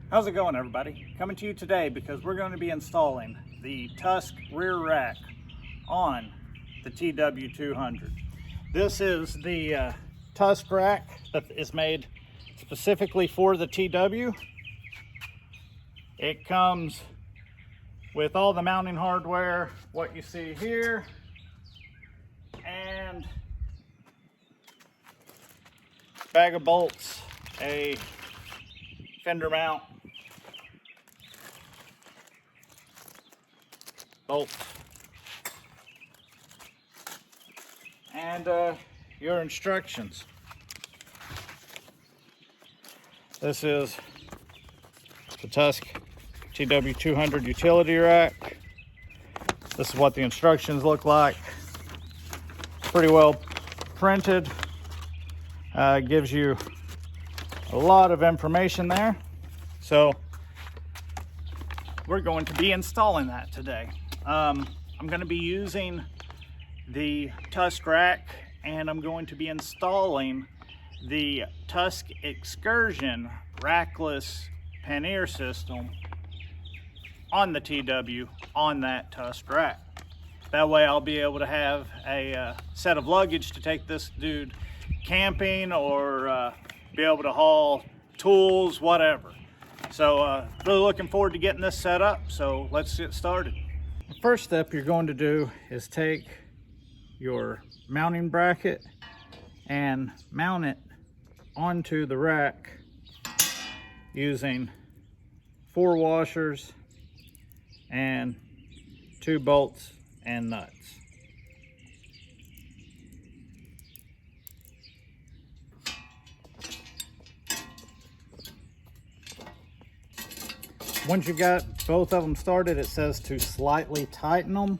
How's it going, everybody? Coming to you today because we're going to be installing the Tusk rear rack on the Tw200. This is the Tusk rack that is made specifically for the TW. It comes with all the mounting hardware, what you see here, and bag of bolts, a fender mount, bolts, and your instructions. This is the Tusk Tw200 utility rack. This is what the instructions look like. Pretty well printed. Gives you a lot of information there. So we're going to be installing that today. I'm going to be using the Tusk rack, and I'm going to be installing the Tusk Excursion rackless pannier system on the TW on that Tusk rack. That way I'll be able to have a set of luggage to take this dude camping, or be able to haul tools, whatever. So really looking forward to getting this set up, so let's get started. The first step you're going to do is take your mounting bracket and mount it onto the rack using 4 washers and 2 bolts and nuts. Once you've got both of them started, it says to slightly tighten them.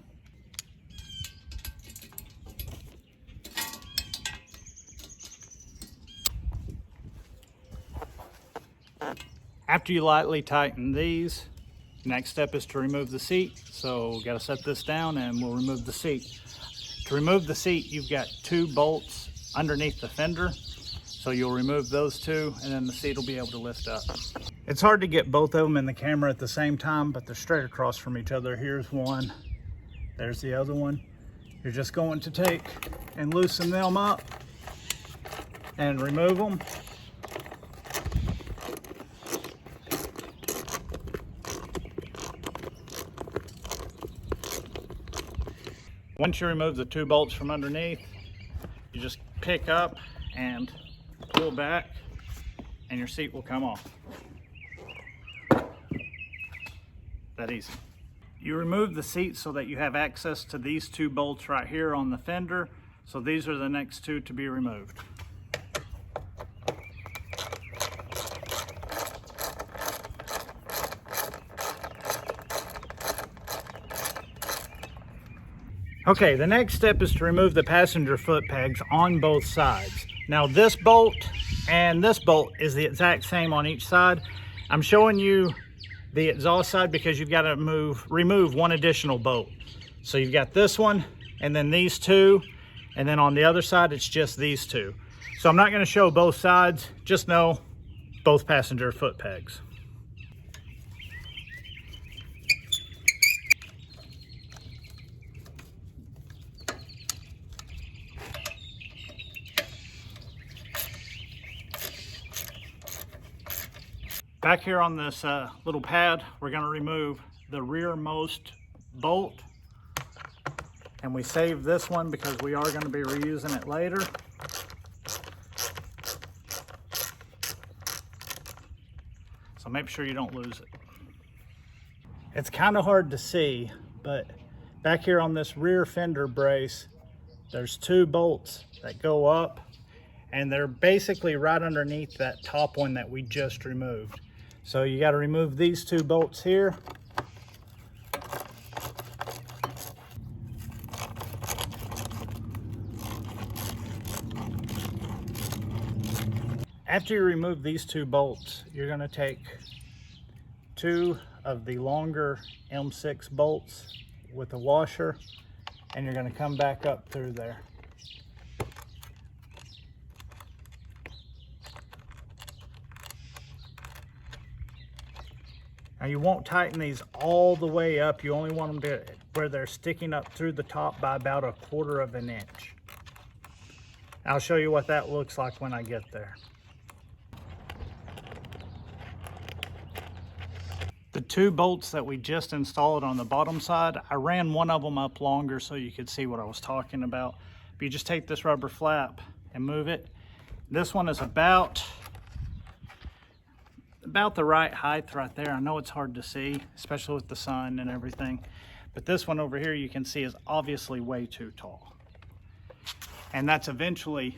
After you lightly tighten these, next step is to remove the seat. So got to set this down and we'll remove the seat. To remove the seat, you've got 2 bolts underneath the fender. So you'll remove those 2 and then the seat will be able to lift up. It's hard to get both of them in the camera at the same time, but they're straight across from each other. Here's one, there's the other one. You're just going to take and loosen them up and remove them. Once you remove the 2 bolts from underneath, you just pick up and pull back and your seat will come off. That easy. You remove the seat so that you have access to these 2 bolts right here on the fender. So these are the next 2 to be removed. Okay, the next step is to remove the passenger foot pegs on both sides. Now this bolt and this bolt is the exact same on each side. I'm showing you the exhaust side because you've got to remove one additional bolt. So you've got this one and then these 2, and then on the other side it's just these 2. So I'm not going to show both sides, just know both passenger foot pegs. Back here on this little pad, we're going to remove the rearmost bolt, and we save this one because we are going to be reusing it later. So make sure you don't lose it. It's kind of hard to see, but back here on this rear fender brace, there's 2 bolts that go up, and they're basically right underneath that top one that we just removed. So you got to remove these 2 bolts here. After you remove these 2 bolts, you're going to take 2 of the longer M6 bolts with a washer, and you're going to come back up through there. Now you won't tighten these all the way up. You only want them to where they're sticking up through the top by about 1/4 of an inch. I'll show you what that looks like when I get there. The 2 bolts that we just installed on the bottom side, I ran one of them up longer so you could see what I was talking about. If you just take this rubber flap and move it, this one is about the right height right there. I know it's hard to see, especially with the sun and everything, but this one over here you can see is obviously way too tall. And that's eventually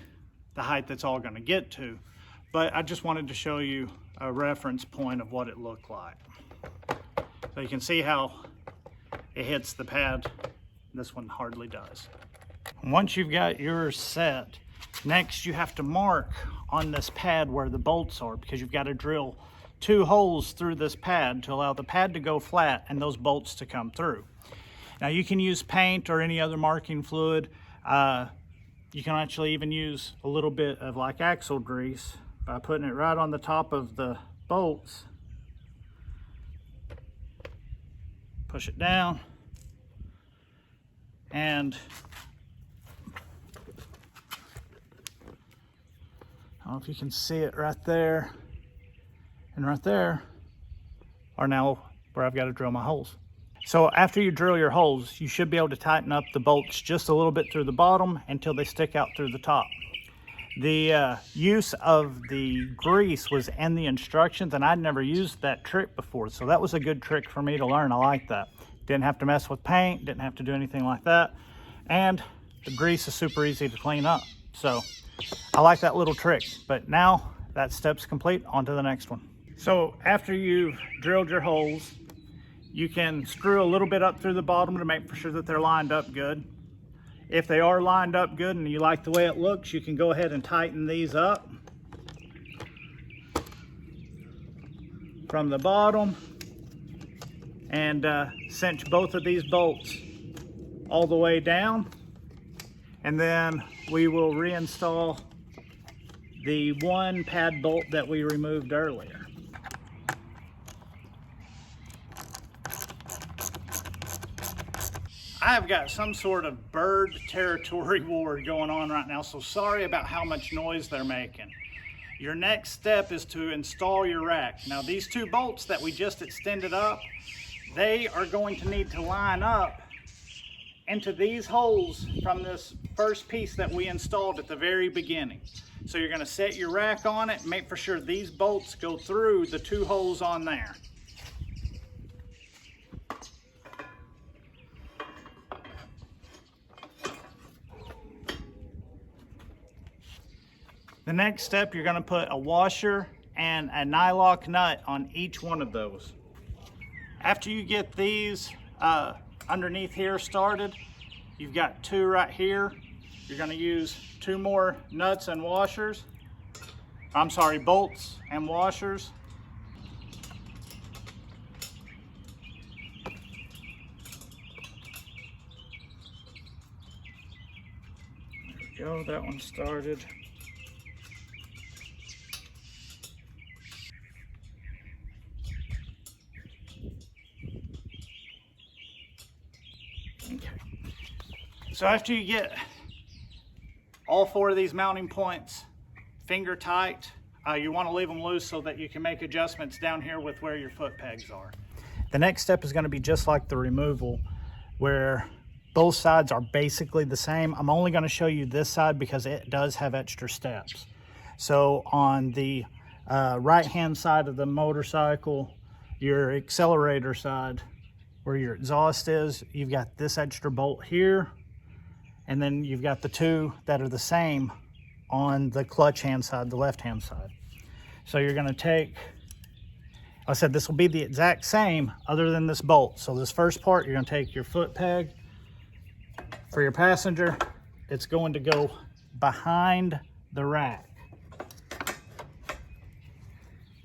the height that's all going to get to. But I just wanted to show you a reference point of what it looked like. So you can see how it hits the pad. This one hardly does. Once you've got yours set, next you have to mark on this pad where the bolts are, because you've got to drill 2 holes through this pad to allow the pad to go flat and those bolts to come through. Now you can use paint or any other marking fluid. You can actually even use a little bit of like axle grease by putting it right on the top of the bolts. Push it down, and I don't know if you can see it right there, and right there are now where I've got to drill my holes. So after you drill your holes, you should be able to tighten up the bolts just a little bit through the bottom until they stick out through the top. The use of the grease was in the instructions, and I'd never used that trick before, so that was a good trick for me to learn. I like that. Didn't have to mess with paint, didn't have to do anything like that, and the grease is super easy to clean up. So I like that little trick. But now that step's complete, on to the next one. So after you've drilled your holes, you can screw a little bit up through the bottom to make sure that they're lined up good. If they are lined up good and you like the way it looks, you can go ahead and tighten these up from the bottom and cinch both of these bolts all the way down. And then we will reinstall the 1 pad bolt that we removed earlier. I've got some sort of bird territory war going on right now, so sorry about how much noise they're making. Your next step is to install your rack. Now these 2 bolts that we just extended up, they are going to need to line up into these holes from this first piece that we installed at the very beginning. So you're going to set your rack on it, make for sure these bolts go through the 2 holes on there. The next step, you're going to put a washer and a nylock nut on each one of those. After you get these underneath here started, you've got 2 right here. You're going to use 2 more nuts and washers. I'm sorry, bolts and washers. There we go, that one started. Okay. So after you get all 4 of these mounting points finger tight, you want to leave them loose so that you can make adjustments down here with where your foot pegs are. The next step is going to be just like the removal, where both sides are basically the same. I'm only going to show you this side because it does have extra steps. So on the right hand side of the motorcycle, your accelerator side, where your exhaust is, you've got this extra bolt here, and then you've got the 2 that are the same on the clutch hand side, the left hand side. So you're going to take, I said this will be the exact same other than this bolt. So this first part, you're going to take your foot peg for your passenger. It's going to go behind the rack.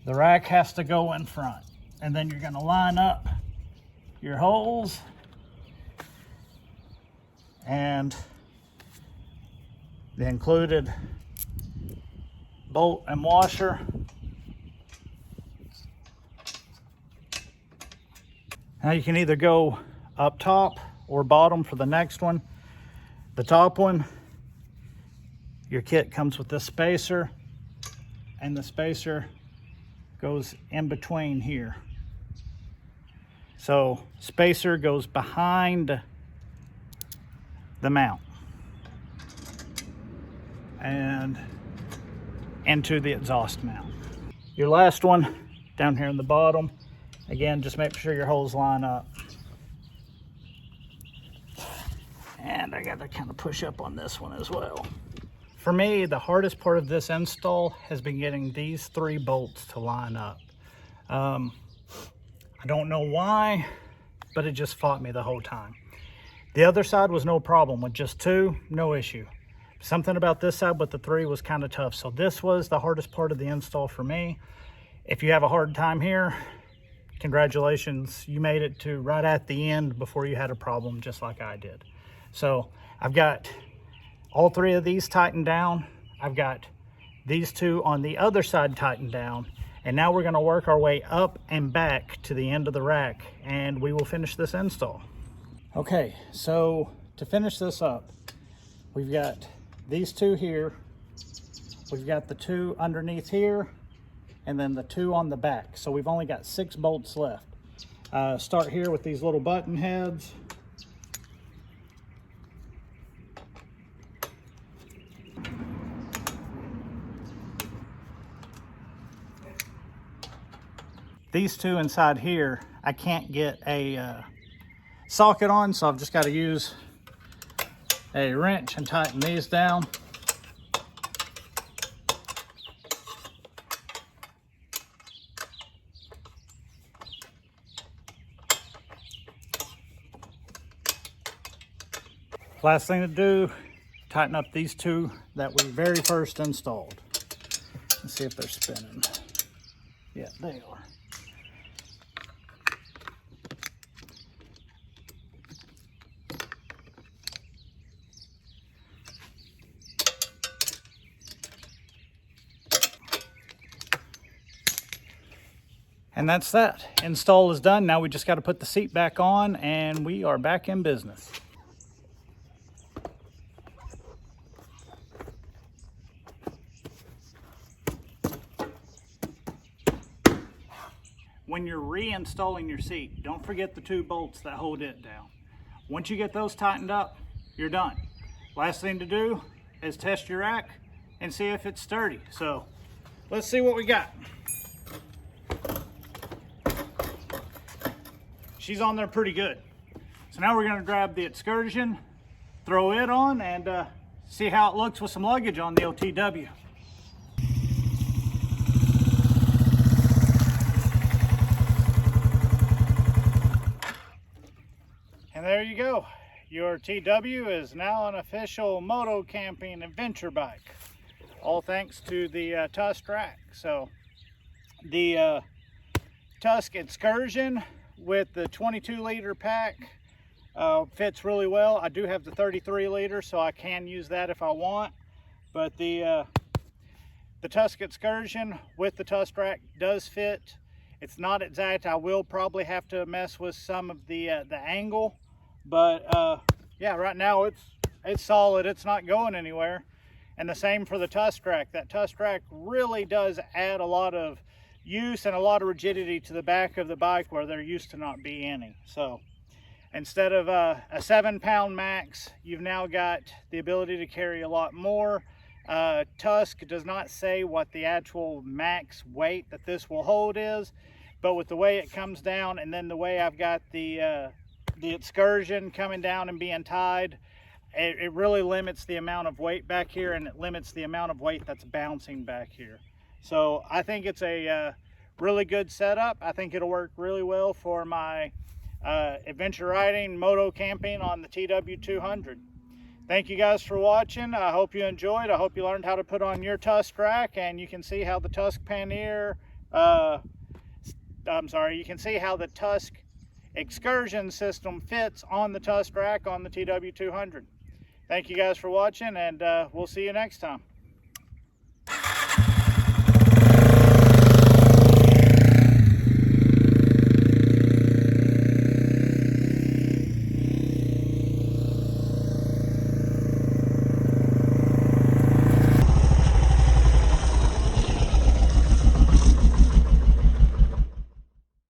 The rack has to go in front, and then you're going to line up your holes and the included bolt and washer Now you can either go up top or bottom for the next one. The top one, your kit comes with this spacer, and the spacer goes in between here. So spacer goes behind the mount and into the exhaust mount. Your last one down here in the bottom, again, just make sure your holes line up. And I got to kind of push up on this one as well. For me, the hardest part of this install has been getting these 3 bolts to line up. I don't know why, but it just fought me the whole time. The other side was no problem. With just 2, no issue. Something about this side with the 3 was kind of tough. So this was the hardest part of the install for me. If you have a hard time here, congratulations. You made it to right at the end before you had a problem, just like I did. So I've got all 3 of these tightened down. I've got these 2 on the other side tightened down. And now we're going to work our way up and back to the end of the rack, and we will finish this install. Okay, so to finish this up, we've got these 2 here. We've got the 2 underneath here, and then the 2 on the back. So we've only got 6 bolts left. Start here with these little button heads. These 2 inside here, I can't get a socket on, so I've just got to use a wrench and tighten these down. Last thing to do, tighten up these 2 that we very first installed. Let's see if they're spinning. Yeah, they are. And that's that. Install is done. Now we just got to put the seat back on, and we are back in business. When you're reinstalling your seat, don't forget the 2 bolts that hold it down. Once you get those tightened up, you're done. Last thing to do is test your rack and see if it's sturdy. So let's see what we got. She's on there pretty good. So now we're going to grab the Excursion, throw it on, and see how it looks with some luggage on the OTW. And there you go. Your TW is now an official moto camping adventure bike. All thanks to the Tusk rack. So the Tusk Excursion with the 22-liter pack fits really well. I do have the 33-liter, so I can use that if I want. But the Tusk Excursion with the Tusk rack does fit. It's not exact. I will probably have to mess with some of the angle, but yeah, right now it's solid. It's not going anywhere. And the same for the Tusk rack. That Tusk rack really does add a lot of use and a lot of rigidity to the back of the bike where there used to not be any. So instead of a 7-pound max, you've now got the ability to carry a lot more. Tusk does not say what the actual max weight that this will hold is, but with the way it comes down and then the way I've got the Excursion coming down and being tied, it really limits the amount of weight back here, and it limits the amount of weight that's bouncing back here. So I think it's a really good setup. I think it'll work really well for my adventure riding, moto camping on the Tw200. Thank you guys for watching. I hope you enjoyed. I hope you learned how to put on your Tusk rack, and you can see how the Tusk Pannier, you can see how the Tusk Excursion system fits on the Tusk rack on the Tw200. Thank you guys for watching, and we'll see you next time.